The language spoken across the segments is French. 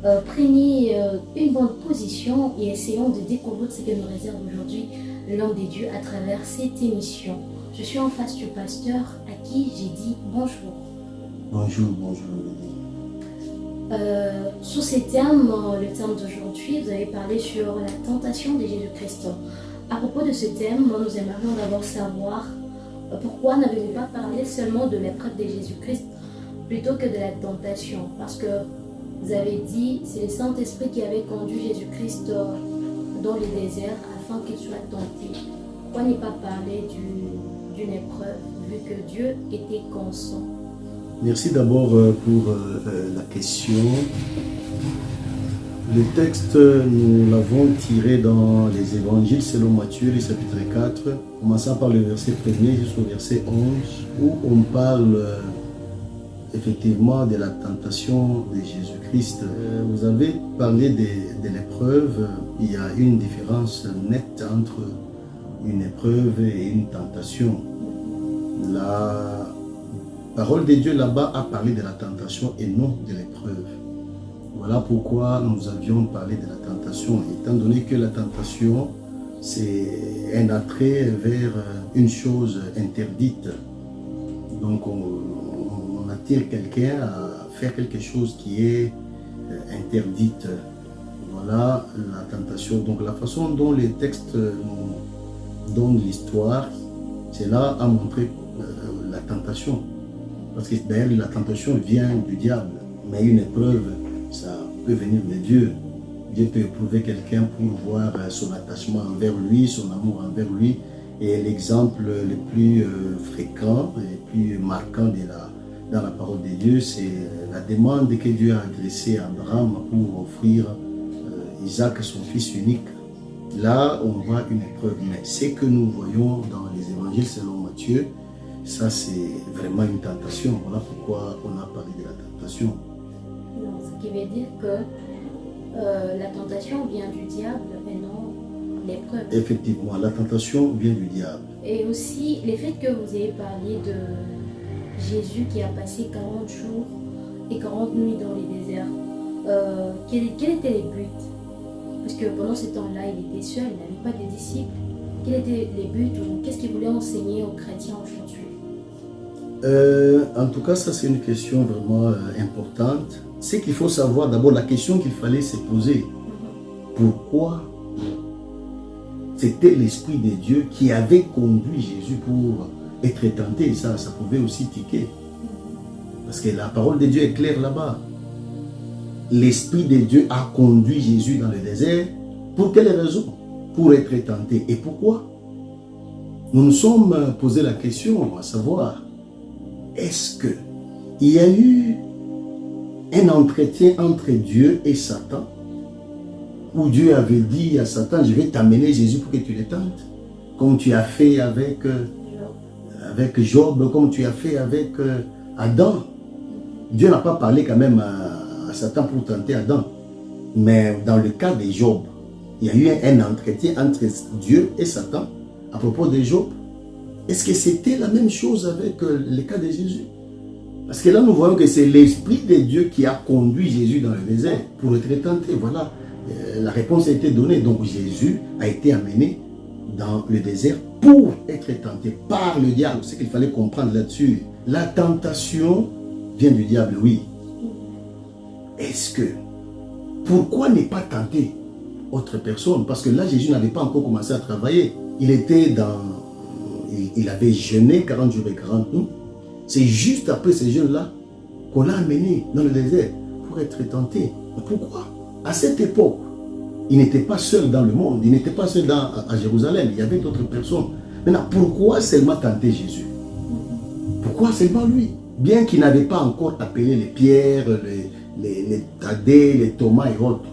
Prenez une bonne position et essayons de découvrir ce que nous réserve aujourd'hui l'homme des dieux à travers cette émission. Je suis en face du pasteur à qui j'ai dit bonjour. Bonjour, bonjour. Sur ces termes, le terme d'aujourd'hui, vous avez parlé sur la tentation de Jésus-Christ. À propos de ce thème, nous aimerions d'abord savoir pourquoi n'avez-vous pas parlé seulement de l'épreuve de Jésus-Christ plutôt que de la tentation? Parce que vous avez dit, c'est le Saint-Esprit qui avait conduit Jésus-Christ dans le désert afin qu'il soit tenté. Pourquoi ne pas parler d'une épreuve vu que Dieu était constant? Merci d'abord pour la question. Le texte, nous l'avons tiré dans les évangiles selon Matthieu, le chapitre 4, commençant par le verset 1er jusqu'au verset 11, où on parle effectivement de la tentation de Jésus-Christ. Vous avez parlé de l'épreuve. Il y a une différence nette entre une épreuve et une tentation. La parole de Dieu là-bas a parlé de la tentation et non de l'épreuve. Voilà pourquoi nous avions parlé de la tentation, étant donné que la tentation, c'est un attrait vers une chose interdite. Donc on attire quelqu'un à faire quelque chose qui est interdite. Voilà la tentation. Donc la façon dont les textes nous donnent l'histoire, c'est là à montrer la tentation. Parce que d'ailleurs la tentation vient du diable, mais une épreuve, ça peut venir de Dieu. Dieu peut éprouver quelqu'un pour voir son attachement envers lui, son amour envers lui. Et l'exemple le plus fréquent, le plus marquant dans la parole de Dieu, c'est la demande que Dieu a adressée à Abraham pour offrir Isaac, son fils unique. Là, on voit une épreuve. Mais ce que nous voyons dans les évangiles selon Matthieu, ça c'est vraiment une tentation. Voilà pourquoi on a parlé de la tentation. Ce qui veut dire que la tentation vient du diable et non l'épreuve. Effectivement, la tentation vient du diable. Et aussi, le fait que vous ayez parlé de Jésus qui a passé 40 jours et 40 nuits dans le désert, quel était le but? Parce que pendant ce temps-là, il était seul, il n'avait pas de disciples. Quel était le but ou qu'est-ce qu'il voulait enseigner aux chrétiens aujourd'hui? En tout cas, ça c'est une question vraiment importante. C'est qu'il faut savoir d'abord la question qu'il fallait se poser. Pourquoi c'était l'Esprit de Dieu qui avait conduit Jésus pour être tenté? Ça pouvait aussi tiquer. Parce que la parole de Dieu est claire là-bas. L'Esprit de Dieu a conduit Jésus dans le désert. Pour quelle raison? Pour être tenté. Et pourquoi? Nous nous sommes posé la question à savoir, est-ce qu'il y a eu un entretien entre Dieu et Satan, où Dieu avait dit à Satan, je vais t'amener Jésus pour que tu le tentes, comme tu as fait avec Job, comme tu as fait avec Adam. Dieu n'a pas parlé quand même à Satan pour tenter Adam. Mais dans le cas de Job, il y a eu un entretien entre Dieu et Satan à propos de Job. Est-ce que c'était la même chose avec le cas de Jésus? Parce que là, nous voyons que c'est l'Esprit de Dieu qui a conduit Jésus dans le désert pour être tenté. Voilà, la réponse a été donnée. Donc Jésus a été amené dans le désert pour être tenté par le diable. C'est qu'il fallait comprendre là-dessus. La tentation vient du diable, oui. Est-ce que, pourquoi ne pas tenter autre personne? Parce que là, Jésus n'avait pas encore commencé à travailler. Il avait jeûné 40 jours et 40 nuits. C'est juste après ce jeûne-là qu'on l'a amené dans le désert pour être tenté. Pourquoi? À cette époque, il n'était pas seul dans le monde, il n'était pas seul à Jérusalem, il y avait d'autres personnes. Maintenant, pourquoi seulement tenter Jésus? Pourquoi seulement lui? Bien qu'il n'avait pas encore appelé les Pierre, les Thaddée, les Thomas et autres.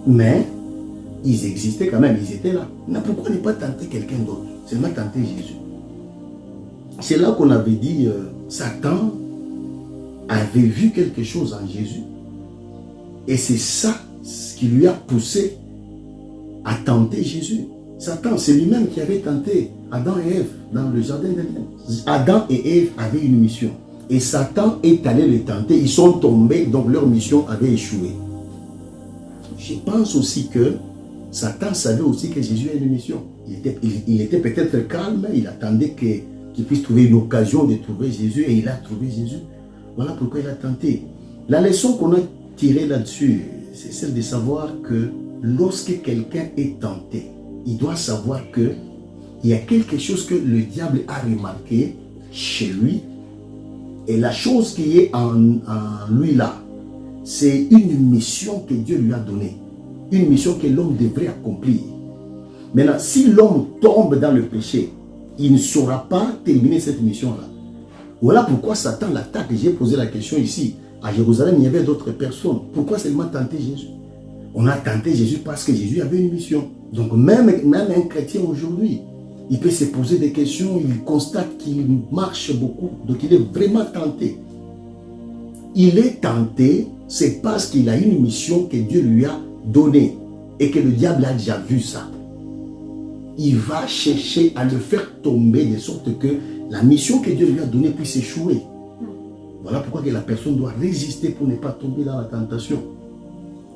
Mais ils existaient quand même, ils étaient là. Maintenant, pourquoi ne pas tenter quelqu'un d'autre? Seulement tenter Jésus. C'est là qu'on avait dit, Satan avait vu quelque chose en Jésus. Et c'est ça ce qui lui a poussé à tenter Jésus. Satan, c'est lui-même qui avait tenté Adam et Ève dans le jardin d'Éden. Adam et Ève avaient une mission. Et Satan est allé les tenter. Ils sont tombés, donc leur mission avait échoué. je pense aussi que Satan savait aussi que Jésus a une mission. Il était peut-être calme, il attendait qu'il puisse trouver une occasion de trouver Jésus et il a trouvé Jésus. Voilà pourquoi il a tenté. La leçon qu'on a tirée là-dessus, c'est celle de savoir que lorsque quelqu'un est tenté, il doit savoir qu'il y a quelque chose que le diable a remarqué chez lui et la chose qui est en lui là, c'est une mission que Dieu lui a donnée. Une mission que l'homme devrait accomplir. Maintenant, si l'homme tombe dans le péché, il ne saura pas terminer cette mission-là. Voilà pourquoi Satan l'attaque. J'ai posé la question ici. À Jérusalem, il y avait d'autres personnes. Pourquoi seulement tenter Jésus? On a tenté Jésus parce que Jésus avait une mission. Donc même un chrétien aujourd'hui, il peut se poser des questions, il constate qu'il marche beaucoup, donc il est vraiment tenté. Il est tenté, c'est parce qu'il a une mission que Dieu lui a donnée et que le diable a déjà vu ça. Il va chercher à le faire tomber de sorte que la mission que Dieu lui a donnée puisse échouer. Voilà pourquoi que la personne doit résister pour ne pas tomber dans la tentation.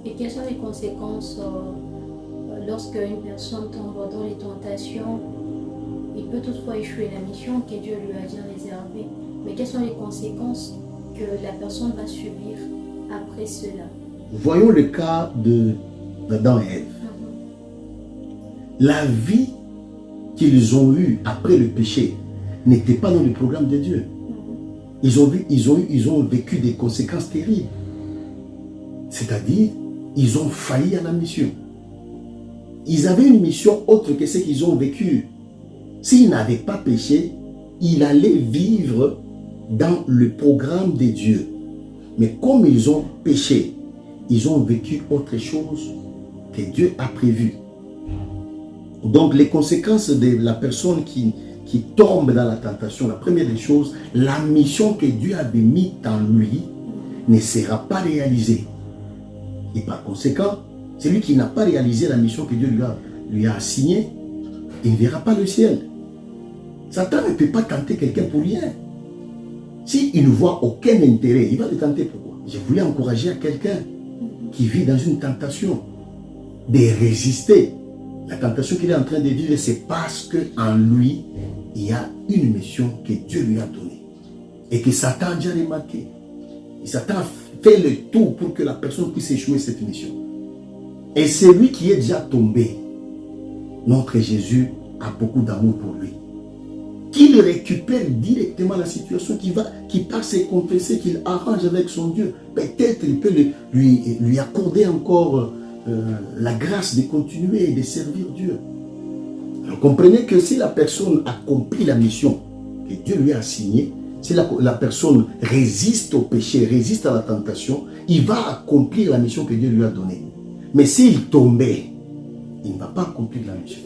Et quelles sont les conséquences lorsque une personne tombe dans les tentations? Il peut toutefois échouer la mission que Dieu lui a déjà réservée. Mais quelles sont les conséquences que la personne va subir après cela? Voyons le cas d'Adam et Ève. La vie qu'ils ont eue après le péché n'était pas dans le programme de Dieu. Ils ont vécu des conséquences terribles. C'est-à-dire, ils ont failli à la mission. Ils avaient une mission autre que ce qu'ils ont vécu. S'ils n'avaient pas péché, ils allaient vivre dans le programme de Dieu. Mais comme ils ont péché, ils ont vécu autre chose que Dieu a prévu. Donc les conséquences de la personne qui tombe dans la tentation, la première des choses, la mission que Dieu avait mise en lui ne sera pas réalisée. Et par conséquent, celui qui n'a pas réalisé la mission que Dieu lui a assignée, il ne verra pas le ciel. Satan ne peut pas tenter quelqu'un pour rien. S'il ne voit aucun intérêt, il va le tenter pourquoi? Je voulais encourager à quelqu'un qui vit dans une tentation de résister. La tentation qu'il est en train de vivre, c'est parce qu'en lui, il y a une mission que Dieu lui a donnée. Et que Satan a déjà remarqué. Et Satan fait le tout pour que la personne puisse échouer cette mission. Et celui qui est déjà tombé, notre Jésus a beaucoup d'amour pour lui. Qu'il récupère directement la situation, qui part se confesser, qu'il arrange avec son Dieu. Peut-être il peut lui accorder encore la grâce de continuer et de servir Dieu. Alors comprenez que si la personne accomplit la mission que Dieu lui a assignée, si la personne résiste au péché, résiste à la tentation, il va accomplir la mission que Dieu lui a donnée. Mais s'il tombait, il ne va pas accomplir la mission.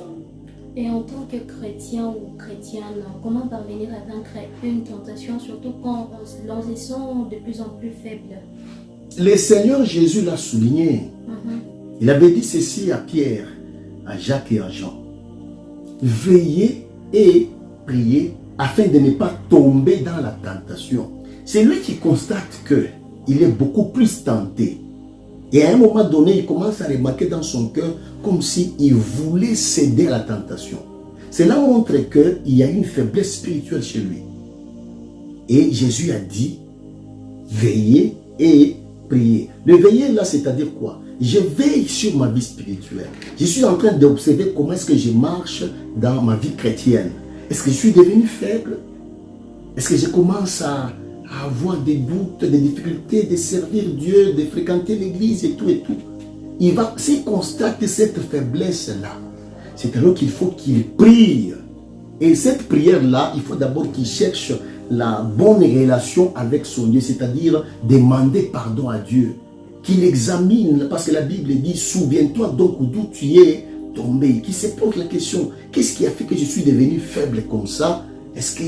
Et en tant que chrétien ou chrétienne, comment parvenir à vaincre une tentation, surtout quand on se sent de plus en plus faible? Le Seigneur Jésus l'a souligné. Il avait dit ceci à Pierre, à Jacques et à Jean. Veillez et priez afin de ne pas tomber dans la tentation. C'est lui qui constate qu'il est beaucoup plus tenté. Et à un moment donné, il commence à remarquer dans son cœur comme s'il voulait céder à la tentation. Cela montre qu'il y a une faiblesse spirituelle chez lui. Et Jésus a dit, veillez et priez. Le veiller là, c'est-à-dire quoi? Je veille sur ma vie spirituelle. Je suis en train d'observer comment est-ce que je marche dans ma vie chrétienne. Est-ce que je suis devenu faible? Est-ce que je commence à avoir des doutes, des difficultés de servir Dieu, de fréquenter l'église et tout et tout? S'il constate cette faiblesse-là, c'est alors qu'il faut qu'il prie. Et cette prière-là, il faut d'abord qu'il cherche la bonne relation avec son Dieu, c'est-à-dire demander pardon à Dieu. Qu'il examine, parce que la Bible dit, souviens-toi donc d'où tu es tombé. Qu'il se pose la question, qu'est-ce qui a fait que je suis devenu faible comme ça? Est-ce que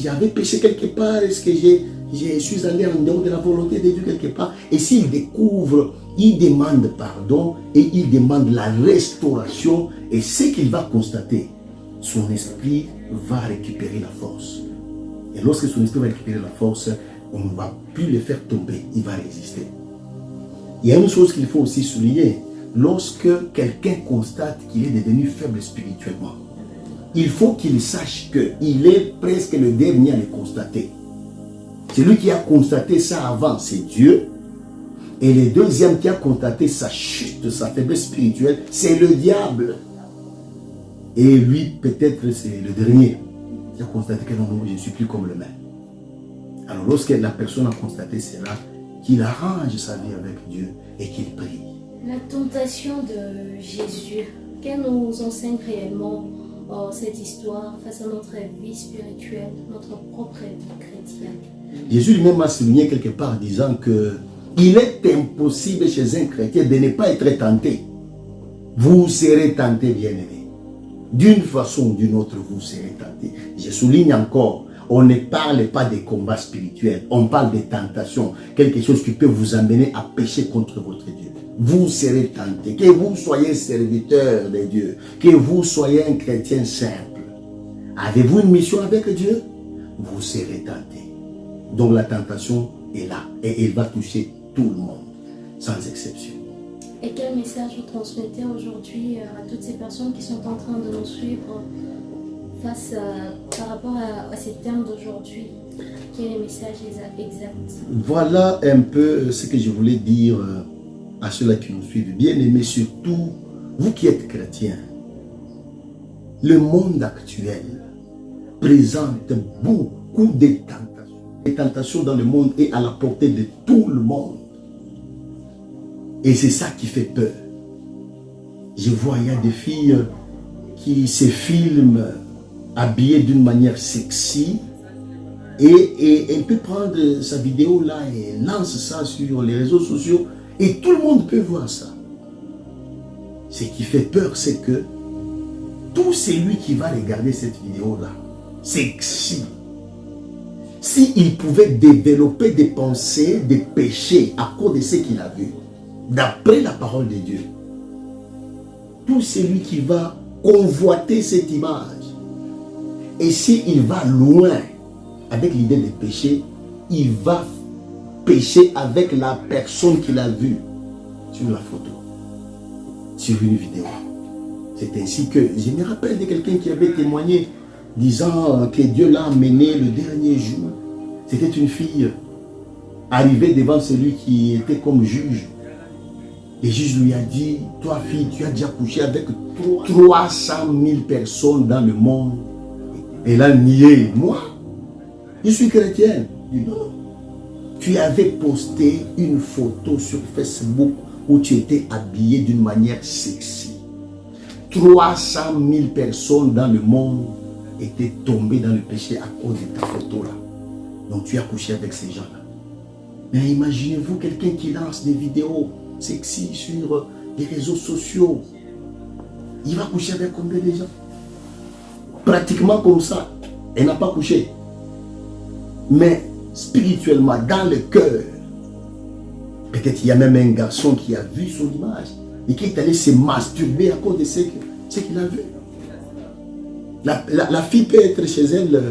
j'avais péché quelque part? Est-ce que je suis allé en dehors de la volonté de Dieu quelque part? Et s'il découvre, il demande pardon et il demande la restauration. Et ce qu'il va constater, son esprit va récupérer la force. Et lorsque son esprit va récupérer la force, on ne va plus le faire tomber, il va résister. Il y a une chose qu'il faut aussi souligner. lorsque quelqu'un constate qu'il est devenu faible spirituellement, il faut qu'il sache qu'il est presque le dernier à le constater. Celui qui a constaté ça avant, c'est Dieu. Et le deuxième qui a constaté sa chute, sa faiblesse spirituelle, c'est le diable. Et lui, peut-être, c'est le dernier qui a constaté que non, je ne suis plus comme le même. Alors, lorsque la personne a constaté cela, qu'il arrange sa vie avec Dieu et qu'il prie. La tentation de Jésus, qu'elle nous enseigne réellement cette histoire face à notre vie spirituelle, notre propre vie chrétienne. Jésus lui-même a souligné quelque part disant que il est impossible chez un chrétien de ne pas être tenté. Vous serez tenté, bien-aimé. D'une façon ou d'une autre, vous serez tenté. Je souligne encore, on ne parle pas des combats spirituels, on parle des tentations, quelque chose qui peut vous amener à pécher contre votre Dieu. Vous serez tenté, que vous soyez serviteur de Dieu, que vous soyez un chrétien simple. Avez-vous une mission avec Dieu? Vous serez tenté. Donc la tentation est là et elle va toucher tout le monde, sans exception. Et quel message vous transmettez aujourd'hui à toutes ces personnes qui sont en train de nous suivre par rapport à ces termes d'aujourd'hui? Quel est le message exact? Voilà un peu ce que je voulais dire à ceux-là qui nous suivent. Bien-aimés, surtout vous qui êtes chrétiens, le monde actuel présente beaucoup de tentations. Les tentations dans le monde est à la portée de tout le monde. Et c'est ça qui fait peur. Je vois, il y a des filles qui se filment habillées d'une manière sexy et elle peut prendre sa vidéo là et lance ça sur les réseaux sociaux et tout le monde peut voir ça. Ce qui fait peur, c'est que tout celui qui va regarder cette vidéo là, sexy, s'il pouvait développer des pensées, des péchés à cause de ce qu'il a vu, d'après la parole de Dieu, tout celui qui va convoiter cette image, et s'il va loin avec l'idée de pécher, il va pécher avec la personne qu'il a vue sur la photo, sur une vidéo. C'est ainsi que je me rappelle de quelqu'un qui avait témoigné disant que Dieu l'a amené le dernier jour. C'était une fille arrivée devant celui qui était comme juge. Le juge lui a dit, toi fille, tu as déjà couché avec 300 000 personnes dans le monde. Elle a nié. Moi, je suis chrétienne. Il dit, non. Tu avais posté une photo sur Facebook où tu étais habillée d'une manière sexy. 300 000 personnes dans le monde étaient tombées dans le péché à cause de ta photo-là. Donc tu as couché avec ces gens-là. Mais imaginez-vous quelqu'un qui lance des vidéos sexy sur les réseaux sociaux. Il va coucher avec combien de gens? Pratiquement comme ça. Elle n'a pas couché. Mais spirituellement, dans le cœur, peut-être il y a même un garçon qui a vu son image et qui est allé se masturber à cause de ce qu'il a vu. La fille peut être chez elle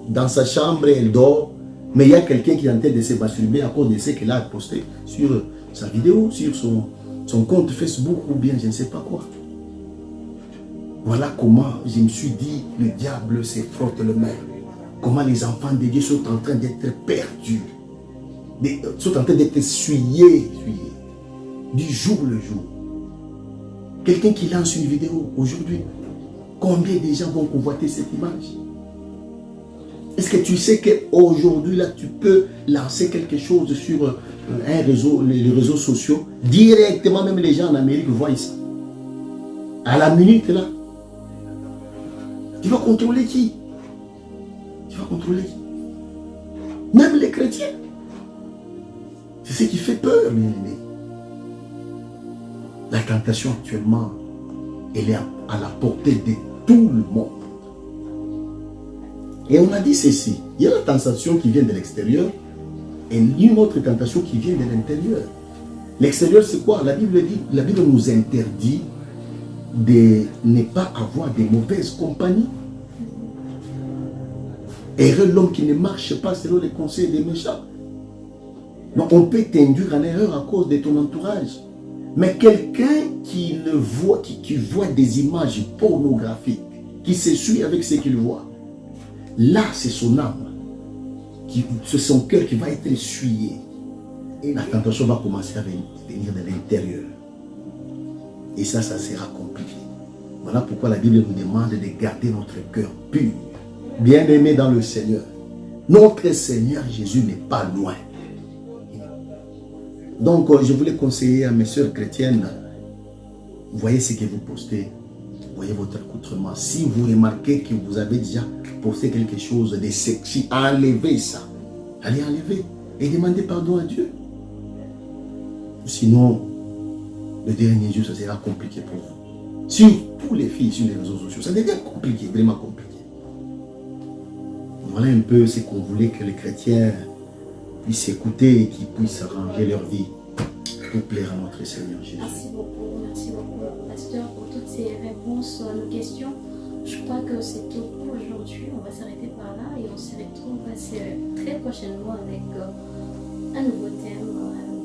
dans sa chambre, elle dort, mais il y a quelqu'un qui est en train de se masturber à cause de ce qu'elle a posté sur sa vidéo, sur son compte Facebook ou bien je ne sais pas quoi. Voilà comment je me suis dit, le diable se frotte le main. Comment les enfants de Dieu sont en train d'être perdus, sont en train d'être essuyés du jour le jour. Quelqu'un qui lance une vidéo aujourd'hui, combien de gens vont convoiter cette image? Est-ce que tu sais qu'aujourd'hui, là, tu peux lancer quelque chose sur un réseau, les réseaux sociaux, directement, même les gens en Amérique voient ça. À la minute, là, tu vas contrôler qui? Tu vas contrôler qui? Même les chrétiens. C'est ce qui fait peur, bien aimé. La tentation actuellement, elle est à la portée de tout le monde. Et on a dit ceci, il y a la tentation qui vient de l'extérieur et une autre tentation qui vient de l'intérieur. L'extérieur, c'est quoi? La Bible dit, la Bible nous interdit de ne pas avoir de mauvaises compagnies. Heureux l'homme qui ne marche pas selon les conseils des méchants. Donc on peut t'induire en erreur à cause de ton entourage. Mais quelqu'un qui voit, qui voit des images pornographiques, qui s'essuie avec ce qu'il voit, là c'est son âme, c'est son cœur qui va être essuyé. Et la tentation va commencer à venir de l'intérieur. Et ça sera compliqué. Voilà pourquoi la Bible nous demande de garder notre cœur pur, bien-aimé dans le Seigneur. Notre Seigneur Jésus n'est pas loin. Donc, je voulais conseiller à mes sœurs chrétiennes, voyez ce que vous postez, voyez votre accoutrement. Si vous remarquez que vous avez déjà posté quelque chose de sexy, enlevez ça. Allez enlever et demandez pardon à Dieu. Sinon, le dernier jour, ça sera compliqué pour vous. Surtout les filles sur les réseaux sociaux, ça devient compliqué, vraiment compliqué. Voilà un peu ce qu'on voulait que les chrétiens puissent écouter et qu'ils puissent arranger leur vie pour plaire à notre Seigneur Jésus. Merci beaucoup, pasteur, pour toutes ces réponses à nos questions. Je crois que c'est tout pour aujourd'hui. On va s'arrêter par là et on se retrouve très prochainement avec un nouveau thème,